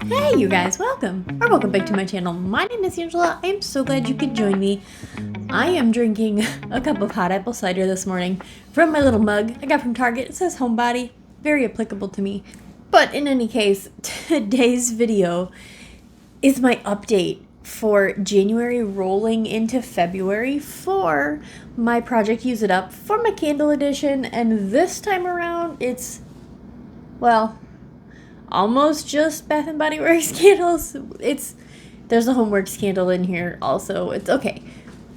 Hey you guys, welcome back to my channel. My name is Angela. I'm so glad you could join me. I am drinking a cup of hot apple cider this morning from my little mug I got from Target. It says Homebody, very applicable to me. But in any case, today's video is my update for January rolling into February for my Project Use It Up for my candle edition, and this time around it's, well, almost just Bath & Body Works candles. There's a Homeworks candle in here also. It's okay.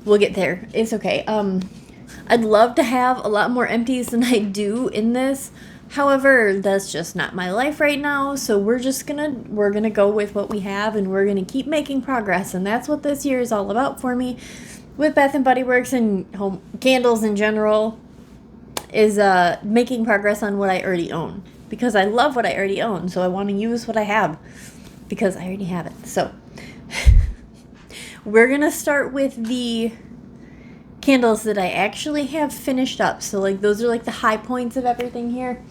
We'll get there. It's okay. I'd love to have a lot more empties than I do in this. However, that's just not my life right now. So we're gonna go with what we have, and we're gonna keep making progress. And that's what this year is all about for me with Bath & Body Works and home candles in general, is making progress on what I already own. Because I love what I already own, so I want to use what I have because I already have it. So we're going to start with the candles that I actually have finished up. So like those are like the high points of everything here.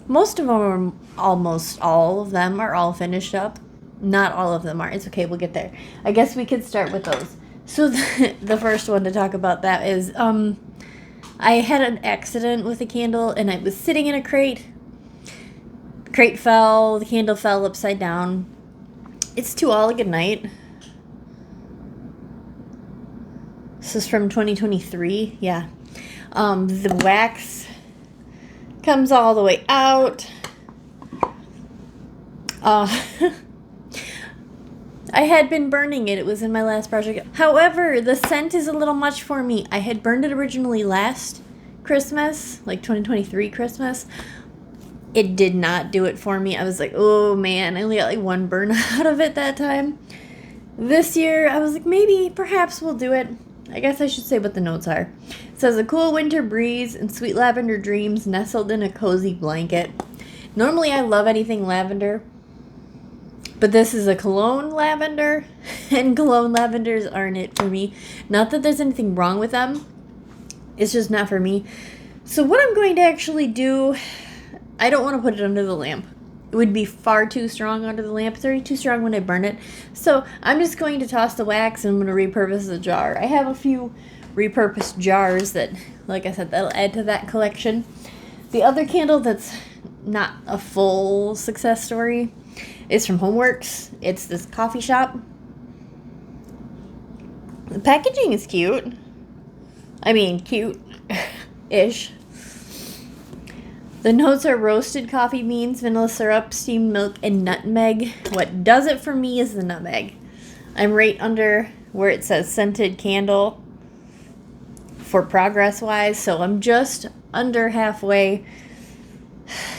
Most of them are, almost all of them are all finished up. Not all of them are. It's okay, we'll get there. I guess we could start with those. So the first one to talk about that is I had an accident with a candle, and I was sitting in a crate. Crate fell, the candle fell upside down. It's To All a Good Night. This is from 2023, yeah. The wax comes all the way out. I had been burning it. It was in my last project. However, the scent is a little much for me. I had burned it originally last Christmas, like 2023 Christmas. It did not do it for me. I was like, oh man, I only got like one burn out of it that time. This year, I was like, perhaps we'll do it. I guess I should say what the notes are. It says, a cool winter breeze and sweet lavender dreams nestled in a cozy blanket. Normally, I love anything lavender, but this is a cologne lavender, and cologne lavenders aren't it for me. Not that there's anything wrong with them. It's just not for me. So what I'm going to actually do, I don't want to put it under the lamp. It would be far too strong under the lamp. It's already too strong when I burn it. So I'm just going to toss the wax, and I'm going to repurpose the jar. I have a few repurposed jars that, like I said, that'll add to that collection. The other candle that's not a full success story is from Homeworks. It's this coffee shop. The packaging is cute. I mean, cute-ish. The notes are roasted coffee beans, vanilla syrup, steamed milk, and nutmeg. What does it for me is the nutmeg. I'm right under where it says scented candle for progress-wise, so I'm just under halfway.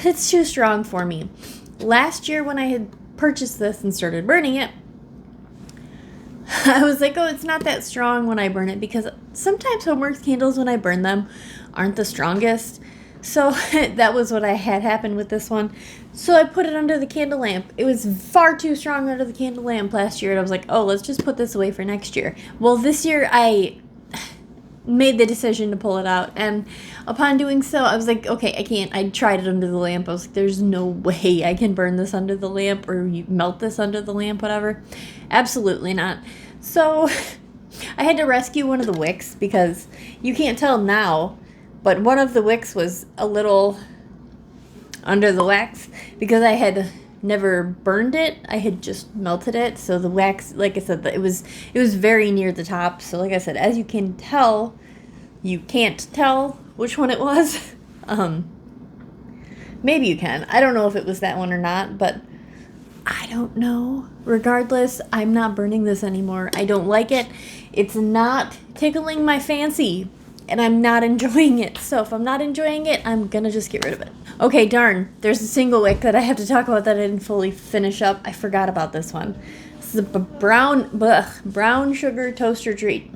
It's too strong for me. Last year when I had purchased this and started burning it, I was like, oh, it's not that strong when I burn it, because sometimes Homeworks candles, when I burn them, aren't the strongest. So that was what I had happen with this one. So I put it under the candle lamp. It was far too strong under the candle lamp last year, and I was like, oh, let's just put this away for next year. Well, this year I made the decision to pull it out, and upon doing so, I was like, okay, I can't. I tried it under the lamp. I was like, there's no way I can burn this under the lamp, or you melt this under the lamp, whatever. Absolutely not. So I had to rescue one of the wicks, because you can't tell now, but one of the wicks was a little under the wax because I had never burned it. I had just melted it. So the wax, like I said, it was very near the top. So like I said, as you can tell, you can't tell which one it was. Maybe you can. I don't know if it was that one or not, but I don't know. Regardless, I'm not burning this anymore. I don't like it. It's not tickling my fancy, and I'm not enjoying it. So if I'm not enjoying it, I'm gonna just get rid of it. Okay, darn. There's a single wick that I have to talk about that I didn't fully finish up. I forgot about this one. This is a brown sugar toaster treat.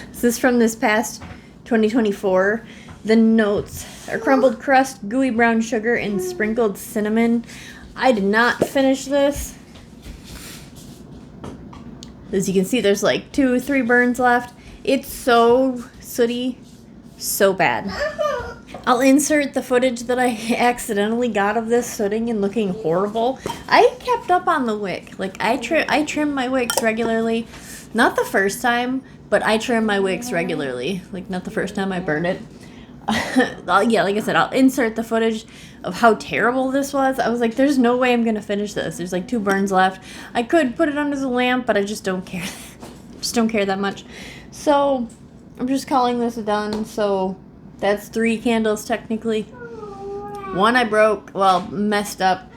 This is from this past 2024. The notes are crumbled crust, gooey brown sugar, and sprinkled cinnamon. I did not finish this. As you can see, there's like 2 or 3 burns left. It's so sooty, so bad. I'll insert the footage that I accidentally got of this sitting and looking horrible. I kept up on the wick. Like, I trim my wicks regularly. Not the first time, but I trim my wicks regularly. Like, not the first time I burned it. Yeah, like I said, I'll insert the footage of how terrible this was. I was like, there's no way I'm going to finish this. There's like 2 burns left. I could put it under the lamp, but I just don't care. Just don't care that much. So, I'm just calling this done. So, that's 3 candles technically. 1 I broke, messed up.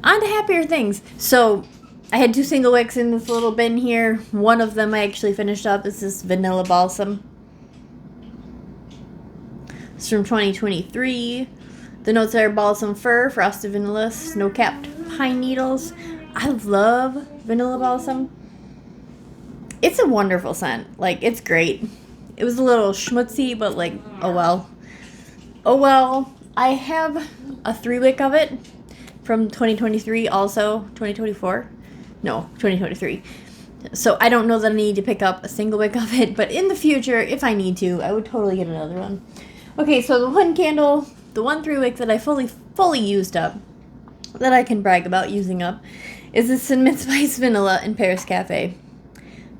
On to happier things. So, I had 2 single wicks in this little bin here. One of them I actually finished up. This is Vanilla Balsam. It's from 2023. The notes are balsam fir, frosted vanilla, snow-capped pine needles. I love Vanilla Balsam. It's a wonderful scent. Like, it's great. It was a little schmutzy, but like, oh well. Oh well. I have a 3-wick of it from 2023 also. 2024? No, 2023. So I don't know that I need to pick up a single wick of it, but in the future, if I need to, I would totally get another one. Okay, so the 1 candle, the 1 3-wick that I fully used up, that I can brag about using up, is the Cinnamon Spice Vanilla in Paris Cafe.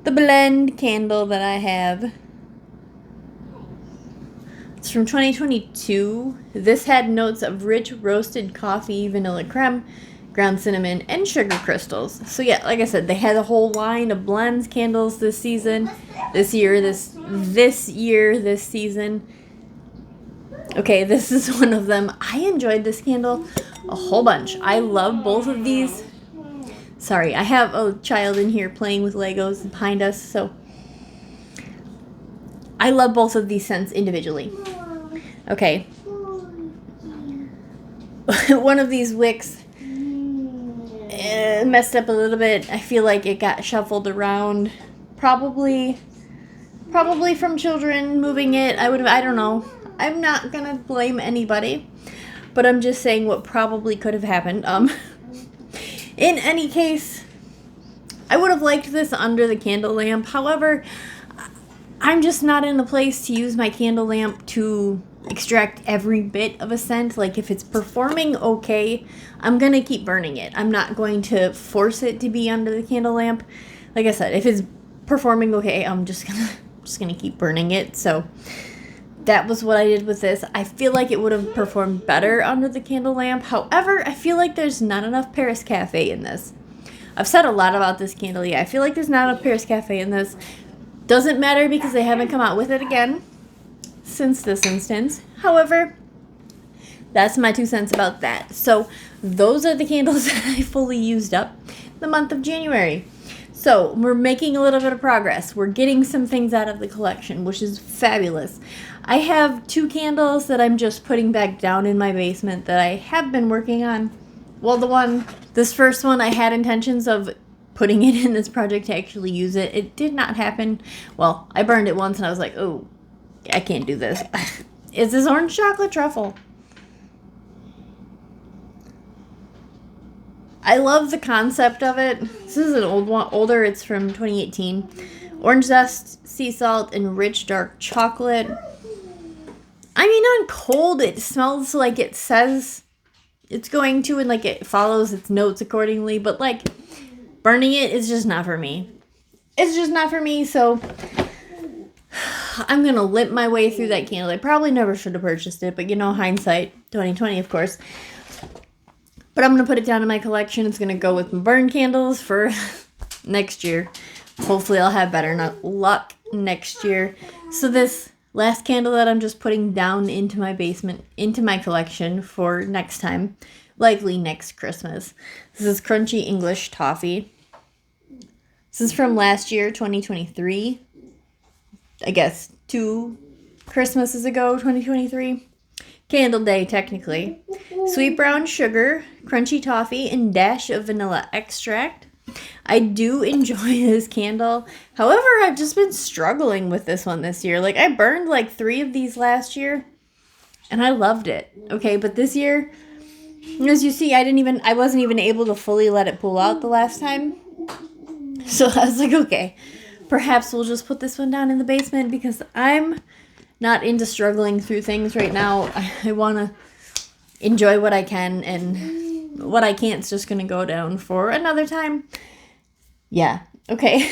The blend candle that I have, it's from 2022. This had notes of rich roasted coffee, vanilla creme, ground cinnamon, and sugar crystals. So yeah, like I said, they had a whole line of blends candles this season. This season. Okay, this is one of them. I enjoyed this candle a whole bunch. I love both of these. Sorry, I have a child in here playing with Legos behind us, so I love both of these scents individually. Okay. One of these wicks messed up a little bit. I feel like it got shuffled around. Probably from children moving it. I don't know. I'm not gonna blame anybody, but I'm just saying what probably could have happened. In any case, I would have liked this under the candle lamp. However, I'm just not in a place to use my candle lamp to extract every bit of a scent. Like, if it's performing okay, I'm going to keep burning it. I'm not going to force it to be under the candle lamp. Like I said, if it's performing okay, I'm just gonna keep burning it. So that was what I did with this. I feel like it would have performed better under the candle lamp. However, I feel like there's not enough Paris Cafe in this. I've said a lot about this candle. Yeah, I feel like there's not enough Paris Cafe in this. Doesn't matter because they haven't come out with it again since this instance. However, that's my 2 cents about that. So those are the candles that I fully used up the month of January. So we're making a little bit of progress. We're getting some things out of the collection, which is fabulous. I have 2 candles that I'm just putting back down in my basement that I have been working on. Well, this first one, I had intentions of putting it in this project to actually use it. It did not happen. Well, I burned it once and I was like, oh, I can't do this. Is this orange chocolate truffle? I love the concept of it. This is an older. It's from 2018. Orange zest, sea salt, and rich dark chocolate. I mean, on cold, it smells like it says it's going to, and like it follows its notes accordingly. But like burning it is just not for me. It's just not for me. So I'm gonna limp my way through that candle. I probably never should have purchased it, but you know, hindsight 2020, of course. But I'm going to put it down in my collection. It's going to go with my burn candles for next year. Hopefully I'll have better luck next year. So this last candle that I'm just putting down into my basement, into my collection for next time, likely next Christmas. This is Crunchy English Toffee. This is from last year, 2023. I guess 2 Christmases ago, 2023. Candle Day, technically. Sweet brown sugar, crunchy toffee, and dash of vanilla extract. I do enjoy this candle. However, I've just been struggling with this one this year. Like, I burned like 3 of these last year, and I loved it. Okay, but this year, as you see, I wasn't even able to fully let it pull out the last time. So I was like, okay, perhaps we'll just put this one down in the basement because I'm not into struggling through things right now. I want to enjoy what I can, and what I can't's just going to go down for another time. Yeah, okay.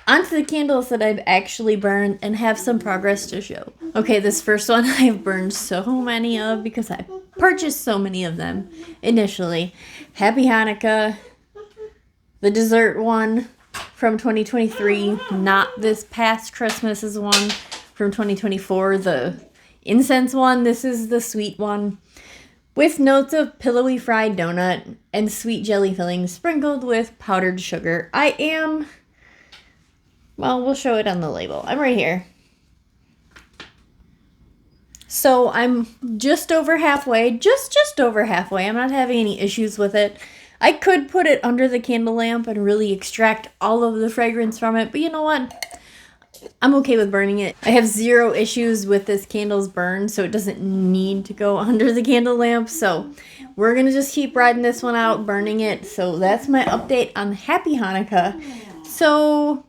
Onto the candles that I've actually burned and have some progress to show. Okay, this first one I've burned so many of because I purchased so many of them initially. Happy Hanukkah, the dessert one from 2023, not this past Christmas's one from 2024, the incense one. This is the sweet one with notes of pillowy fried donut and sweet jelly filling sprinkled with powdered sugar. Well, we'll show it on the label. I'm right here. So I'm just over halfway, just over halfway. I'm not having any issues with it. I could put it under the candle lamp and really extract all of the fragrance from it, but you know what? I'm okay with burning it. I have zero issues with this candle's burn, so it doesn't need to go under the candle lamp. So we're gonna just keep riding this one out, burning it. So that's my update on Happy Hanukkah. So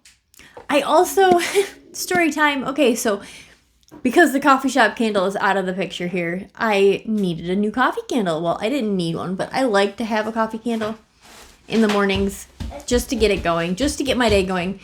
I also, story time. Okay, so because the coffee shop candle is out of the picture here, I needed a new coffee candle. Well, I didn't need one, but I like to have a coffee candle in the mornings just to get it going, just to get my day going.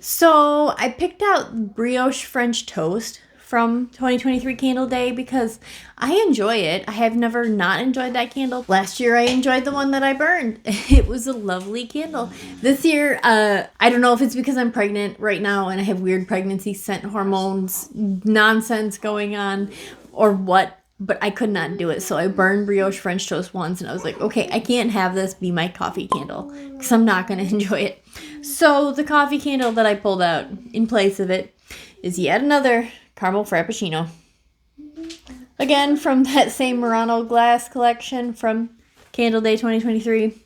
So I picked out Brioche French Toast from 2023 Candle Day because I enjoy it. I have never not enjoyed that candle. Last year I enjoyed the one that I burned. It was a lovely candle. This year, I don't know if it's because I'm pregnant right now and I have weird pregnancy scent hormones nonsense going on or what, but I could not do it. So I burned Brioche French Toast once and I was like, okay, I can't have this be my coffee candle because I'm not going to enjoy it. So the coffee candle that I pulled out in place of it is yet another Caramel Frappuccino. Again, from that same Murano glass collection from Candle Day 2023.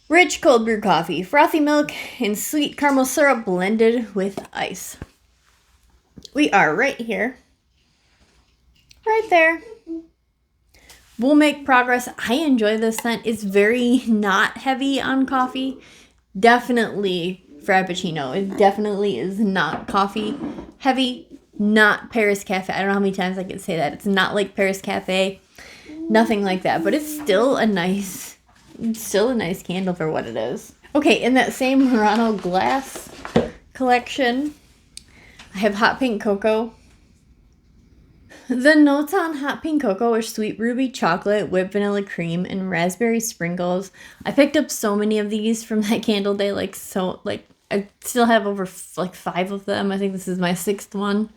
Rich cold brew coffee, frothy milk, and sweet caramel syrup blended with ice. We are right here. Right there. We'll make progress. I enjoy this scent. It's very not heavy on coffee. Definitely Frappuccino. It definitely is not coffee heavy, not Paris Cafe. I don't know how many times I can say that. It's not like Paris Cafe, nothing like that, but it's still a nice candle for what it is. Okay, in that same Murano glass collection, I have Hot Pink Cocoa. The notes on Hot Pink Cocoa are sweet ruby chocolate, whipped vanilla cream, and raspberry sprinkles. I picked up so many of these from that Candle Day, I still have over 5 of them. I think this is my 6th one.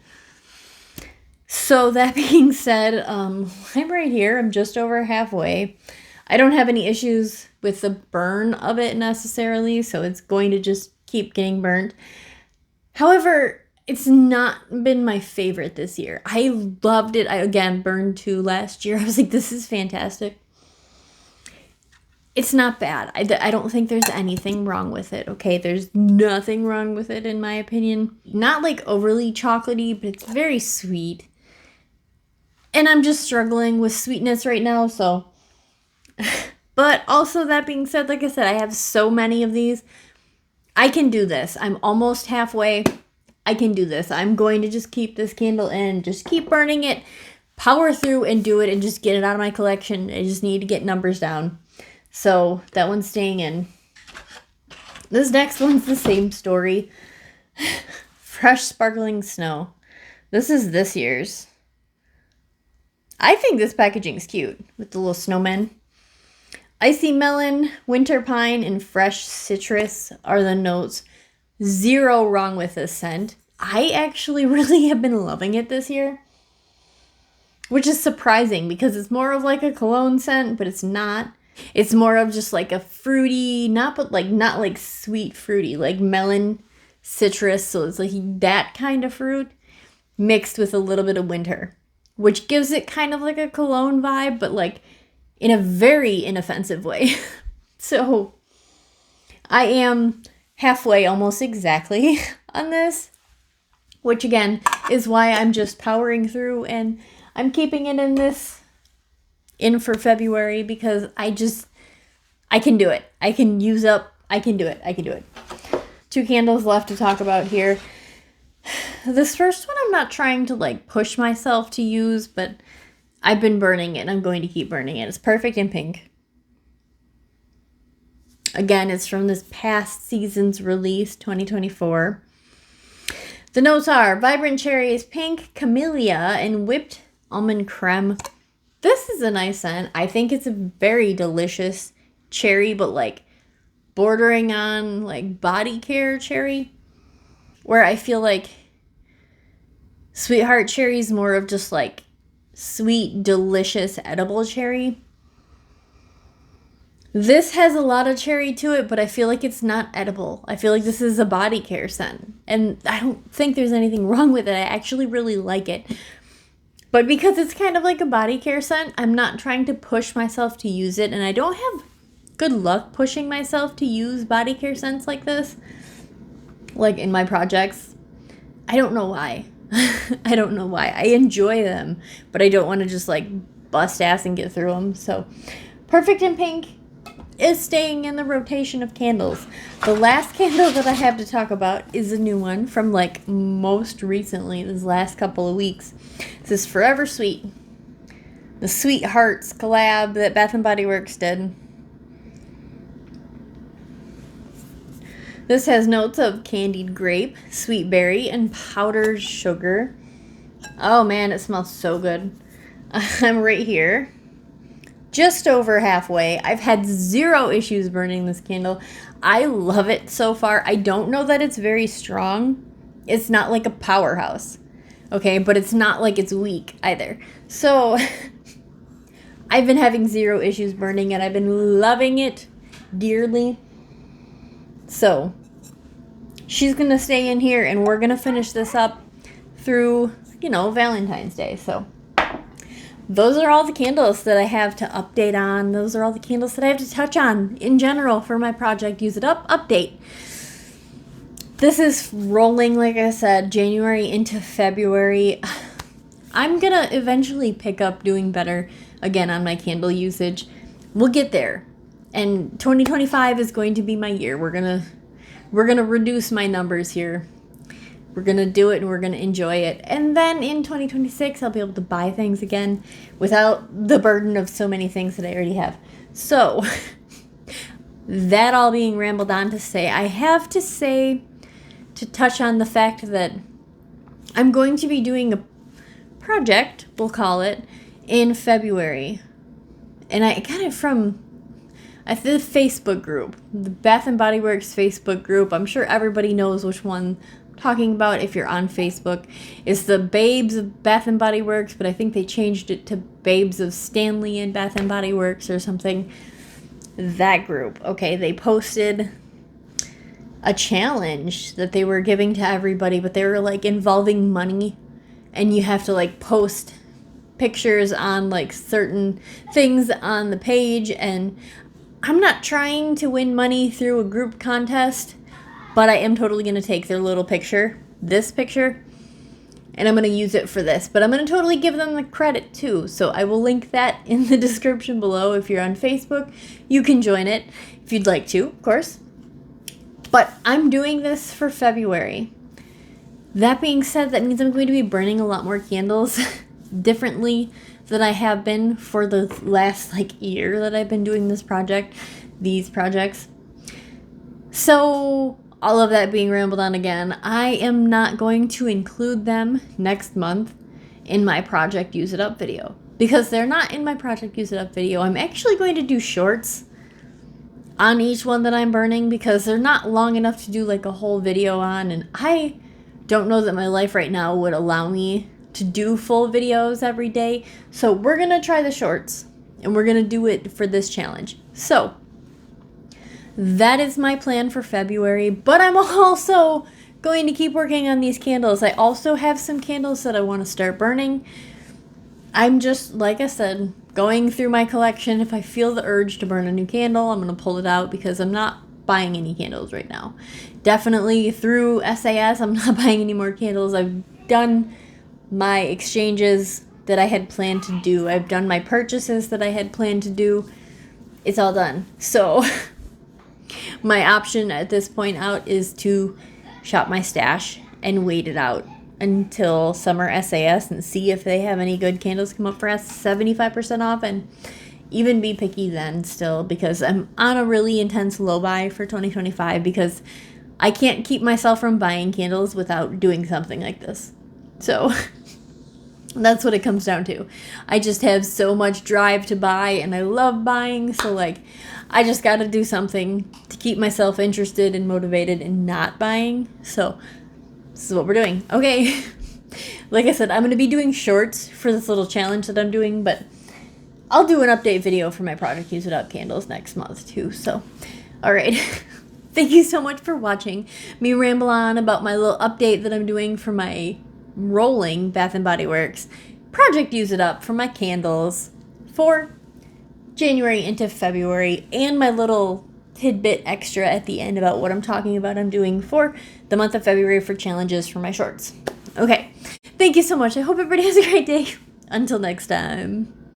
So that being said, I'm right here. I'm just over halfway. I don't have any issues with the burn of it necessarily, so it's going to just keep getting burnt. However, it's not been my favorite this year. I loved it. I, again, burned 2 last year. I was like, this is fantastic. It's not bad. I don't think there's anything wrong with it, okay? There's nothing wrong with it, in my opinion. Not like overly chocolatey, but it's very sweet. And I'm just struggling with sweetness right now, so. But also, that being said, like I said, I have so many of these. I can do this. I'm almost halfway. I can do this. I'm going to just keep this candle in, just keep burning it, power through and do it, and just get it out of my collection. I just need to get numbers down. So that one's staying in. This next one's the same story. Fresh Sparkling Snow. This is this year's. I think this packaging's cute with the little snowmen. Icy melon, winter pine, and fresh citrus are the notes. Zero wrong with this scent. I actually really have been loving it this year. Which is surprising because it's more of like a cologne scent, but it's not. It's more of just like a fruity, not like sweet fruity, like melon, citrus. So it's like that kind of fruit mixed with a little bit of winter, which gives it kind of like a cologne vibe, but like in a very inoffensive way. So I am halfway almost exactly on this, which again is why I'm just powering through and I'm keeping it in for February because I can do it. I can do it. 2 candles left to talk about here. This first one I'm not trying to like push myself to use, but I've been burning it and I'm going to keep burning it. It's Perfect in Pink. Again, it's from this past season's release, 2024. The notes are vibrant cherries, pink, camellia, and whipped almond creme. This is a nice scent. I think it's a very delicious cherry, but like bordering on like body care cherry, where I feel like Sweetheart Cherry is more of just like sweet, delicious, edible cherry. This has a lot of cherry to it, but I feel like it's not edible. I feel like this is a body care scent. And I don't think there's anything wrong with it. I actually really like it. But because it's kind of like a body care scent, I'm not trying to push myself to use it. And I don't have good luck pushing myself to use body care scents like this. Like in my projects. I don't know why. I don't know why. I enjoy them, but I don't want to just like bust ass and get through them. So Perfect in Pink is staying in the rotation of candles. The last candle that I have to talk about is a new one from like most recently, this last couple of weeks. This is Forever Sweet. The Sweethearts collab that Bath & Body Works did. This has notes of candied grape, sweet berry, and powdered sugar. Oh man, it smells so good. I'm right here. Just over halfway. I've had 0 issues burning this candle. I love it so far. I don't know that it's very strong. It's not like a powerhouse. Okay, but it's not like it's weak either. So I've been having 0 issues burning it. I've been loving it dearly. So she's going to stay in here and we're going to finish this up through, Valentine's Day. So those are all the candles that I have to update on. Those are all the candles that I have to touch on in general for my project Use It Up update. This is rolling, like I said, January into February. I'm going to eventually pick up doing better again on my candle usage. We'll get there. And 2025 is going to be my year. We're going to reduce my numbers here. We're going to do it and we're going to enjoy it. And then in 2026, I'll be able to buy things again without the burden of so many things that I already have. So, that all being rambled on to say, I have to say, to touch on the fact that I'm going to be doing a project, we'll call it, in February. And I got it from the Facebook group, the Bath & Body Works Facebook group. I'm sure everybody knows which one I'm talking about if you're on Facebook. It's the Babes of Bath & Body Works, but I think they changed it to Babes of Stanley and Bath & Body Works or something. That group. Okay, they posted a challenge that they were giving to everybody, but they were like involving money, and you have to like post pictures on like certain things on the page. And I'm not trying to win money through a group contest, but I am totally going to take their little picture, this picture, and I'm going to use it for this. But I'm going to totally give them the credit too. So I will link that in the description below. If you're on Facebook, you can join it if you'd like to, of course. But I'm doing this for February. That being said, that means I'm going to be burning a lot more candles differently than I have been for the last year that I've been doing these projects. So all of that being rambled on again, I am not going to include them next month in my Project Use It Up video, because they're not in my Project Use It Up video. I'm actually going to do shorts on each one that I'm burning, because they're not long enough to do a whole video on, and I don't know that my life right now would allow me to do full videos every day. So we're gonna try the shorts, and we're gonna do it for this challenge. So that is my plan for February, but I'm also going to keep working on these candles. I also have some candles that I want to start burning. I'm just, like I said, going through my collection. If I feel the urge to burn a new candle, I'm going to pull it out, because I'm not buying any candles right now. Definitely through SAS, I'm not buying any more candles. I've done my exchanges that I had planned to do. I've done my purchases that I had planned to do. It's all done. So my option at this point out is to shop my stash and wait it out until summer SAS and see if they have any good candles come up for us 75% off, and even be picky then still, because I'm on a really intense low buy for 2025 because I can't keep myself from buying candles without doing something like this. So that's what it comes down to. I just have so much drive to buy, and I love buying, so like I just got to do something to keep myself interested and motivated and not buying. So this is what we're doing. Okay. Like I said, I'm going to be doing shorts for this little challenge that I'm doing, but I'll do an update video for my Project Use It Up candles next month too. So, all right. Thank you so much for watching me ramble on about my little update that I'm doing for my rolling Bath & Body Works Project Use It Up for my candles for January into February, and my little tidbit extra at the end about what I'm talking about I'm doing for the month of February for challenges for my shorts. Okay, thank you so much. I hope everybody has a great day. Until next time.